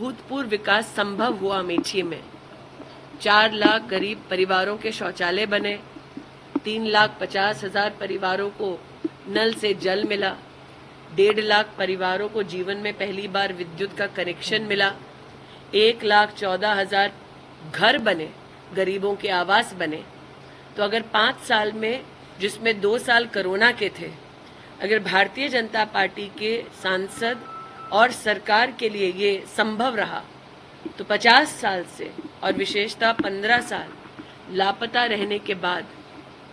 भूतपूर्व विकास संभव हुआ अमेठी में। 4 लाख गरीब परिवारों के शौचालय बने, 3,50,000 परिवारों को नल से जल मिला, 1.5 लाख परिवारों को जीवन में पहली बार विद्युत का कनेक्शन मिला, 1,14,000 घर बने, गरीबों के आवास बने। तो अगर 5 साल में, जिसमें 2 साल कोरोना के थे, अगर भारतीय जनता पार्टी के सांसद और सरकार के लिए ये संभव रहा, तो 50 साल से और विशेषतः 15 साल लापता रहने के बाद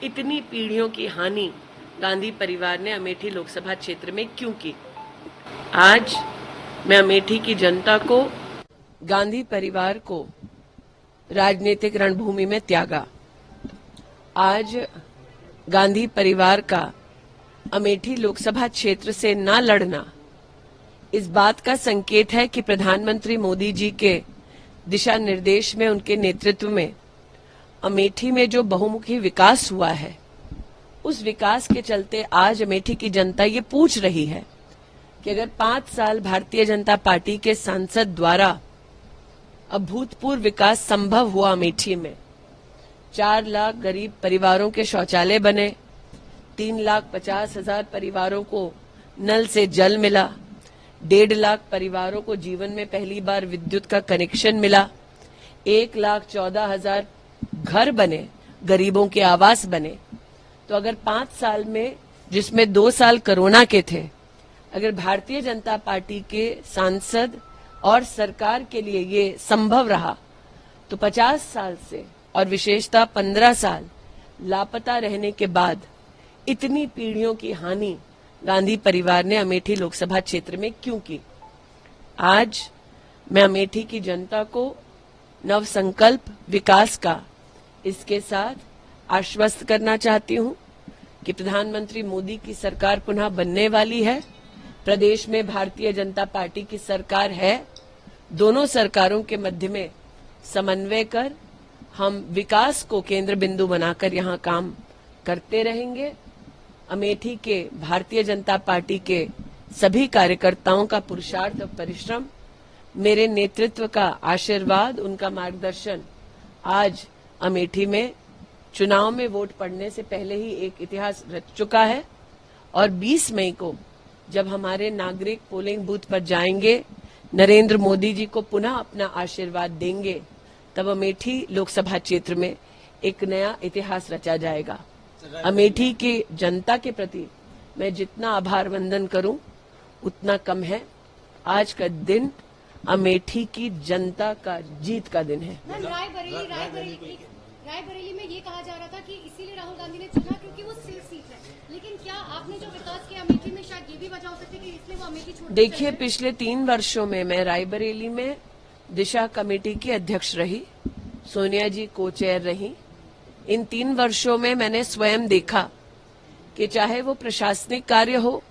इतनी पीढ़ियों की हानि गांधी परिवार ने अमेठी लोकसभा क्षेत्र में क्यों की? आज मैं अमेठी की जनता को, गांधी परिवार को राजनीतिक रणभूमि में त्यागा। आज गांधी परिवार का अमेठी लोकसभा क्षेत्र से ना लड़ना इस बात का संकेत है कि प्रधानमंत्री मोदी जी के दिशा निर्देश में, उनके नेतृत्व में अमेठी में जो बहुमुखी विकास हुआ है, उस विकास के चलते आज अमेठी की जनता ये पूछ रही है कि अगर 5 साल भारतीय जनता पार्टी के सांसद द्वारा अभूतपूर्व विकास संभव हुआ अमेठी में, 4 लाख गरीब परिवारों के शौचालय बने, 3,50,000 परिवारों को नल से जल मिला, 1.5 लाख परिवारों को जीवन में पहली बार विद्युत का कनेक्शन मिला, 1,14,000 घर बने, गरीबों के आवास बने। तो अगर 5 साल में, जिसमें 2 साल कोरोना के थे, अगर भारतीय जनता पार्टी के सांसद और सरकार के लिए ये संभव रहा, तो 50 साल से और विशेषतः 15 साल लापता रहने के बाद इतनी पीढ़ियों की हानि गांधी परिवार ने अमेठी लोकसभा क्षेत्र में क्यों की? आज मैं अमेठी की जनता को नव संकल्प विकास का इसके साथ आश्वस्त करना चाहती हूं कि प्रधानमंत्री मोदी की सरकार पुनः बनने वाली है। प्रदेश में भारतीय जनता पार्टी की सरकार है। दोनों सरकारों के मध्य में समन्वय कर हम विकास को केंद्र बिंदु बनाकर यहां काम करते रहेंगे। अमेठी के भारतीय जनता पार्टी के सभी कार्यकर्ताओं का पुरुषार्थ और परिश्रम, मेरे नेतृत्व का आशीर्वाद, उनका मार्गदर्शन आज अमेठी में चुनाव में वोट पड़ने से पहले ही एक इतिहास रच चुका है। और 20 मई को जब हमारे नागरिक पोलिंग बूथ पर जाएंगे, नरेंद्र मोदी जी को पुनः अपना आशीर्वाद देंगे, तब अमेठी लोकसभा क्षेत्र में एक नया इतिहास रचा जाएगा। अमेठी की जनता के प्रति मैं जितना आभार वंदन करूं उतना कम है। आज का दिन अमेठी की जनता का जीत का दिन है। रायबरेली में ये कहा जा रहा था कि इसीलिए राहुल गांधी ने चुना क्योंकि वो सेफ सीट है, लेकिन क्या आपने जो विकास किया अमेठी में, शायद ये भी वजह हो सकती है कि इसलिए वो अमेठी छोड़? देखिए, पिछले 3 वर्षों में मैं रायबरेली में दिशा कमेटी की अध्यक्ष रही, सोनिया जी को चेयर रही। इन 3 वर्षों में मैंने स्वयं देखा कि चाहे वो प्रशासनिक कार्य हो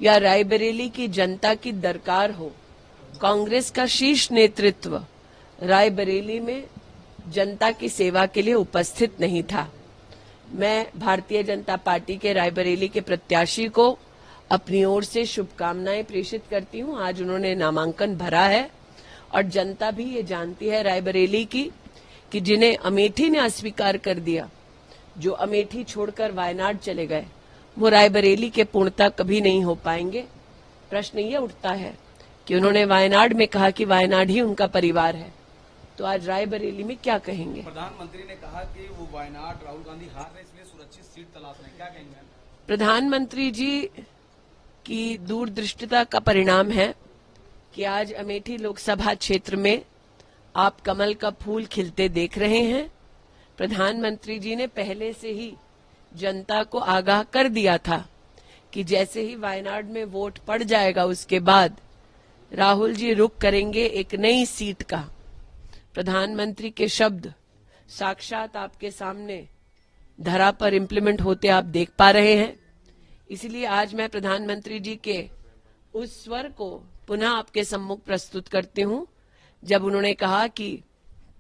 या रायबरेली की जनता की दरकार हो, कांग्रेस का शीर्ष नेतृत्व रायबरेली में जनता की सेवा के लिए उपस्थित नहीं था। मैं भारतीय जनता पार्टी के रायबरेली के प्रत्याशी को अपनी ओर से शुभकामनाएं प्रेषित करती हूं। आज उन्होंने नामांकन भरा है और जनता भी ये जानती है रायबरेली की कि जिन्हें अमेठी ने अस्वीकार कर दिया, जो अमेठी छोड़कर वायनाड चले गए, वो रायबरेली के पूर्णता कभी नहीं हो पाएंगे। प्रश्न ये उठता है कि उन्होंने वायनाड में कहा कि वायनाड ही उनका परिवार है, तो आज रायबरेली में क्या कहेंगे? प्रधानमंत्री ने कहा कि वो वायनाड राहुल गांधी हार रहे, इसलिए सुरक्षित सीट तलाश रहे, क्या कहेंगे? प्रधानमंत्री जी की दूरदृष्टिता का परिणाम है कि आज अमेठी लोकसभा क्षेत्र में आप कमल का फूल खिलते देख रहे हैं। प्रधानमंत्री जी ने पहले से ही जनता को आगाह कर दिया था कि जैसे ही वायनाड में वोट पड़ जाएगा, उसके बाद राहुल जी रुख करेंगे एक नई सीट का। प्रधानमंत्री के शब्द साक्षात आपके सामने धरा पर इम्प्लीमेंट होते आप देख पा रहे हैं। इसलिए आज मैं प्रधानमंत्री जी के उस स्वर को पुनः आपके सम्मुख प्रस्तुत करती हूं, जब उन्होंने कहा कि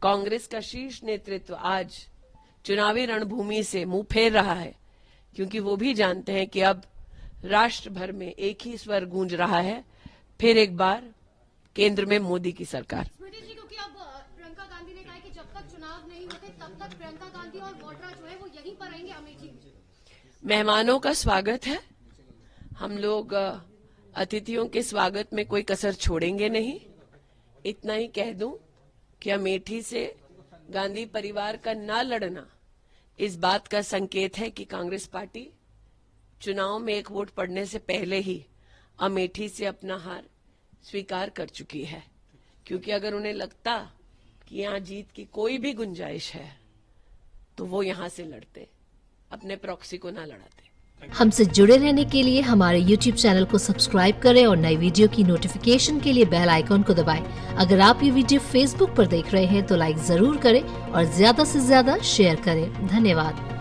कांग्रेस का शीर्ष नेतृत्व आज चुनावी रणभूमि से मुंह फेर रहा है, क्योंकि वो भी जानते हैं कि अब राष्ट्र भर में एक ही स्वर गूंज रहा है, फिर एक बार केंद्र में मोदी की सरकार। स्मृति जी, क्योंकि अब प्रियंका गांधी ने कहा है कि जब तक चुनाव नहीं होते तब तक प्रियंका गांधी और वाड्रा जो है वो यहीं पर रहेंगे अमेठी में। मेहमानों का स्वागत है, हम लोग अतिथियों के स्वागत में कोई कसर छोड़ेंगे नहीं। इतना ही कह दूं कि अमेठी से गांधी परिवार का ना लड़ना इस बात का संकेत है कि कांग्रेस पार्टी चुनाव में एक वोट पड़ने से पहले ही अमेठी से अपना हार स्वीकार कर चुकी है, क्योंकि अगर उन्हें लगता कि यहां जीत की कोई भी गुंजाइश है तो वो यहां से लड़ते, अपने प्रॉक्सी को ना लड़ाते। हमसे जुड़े रहने के लिए हमारे YouTube चैनल को सब्सक्राइब करें और नई वीडियो की नोटिफिकेशन के लिए बेल आइकॉन को दबाएं। अगर आप ये वीडियो Facebook पर देख रहे हैं तो लाइक जरूर करें और ज्यादा से ज्यादा शेयर करें। धन्यवाद।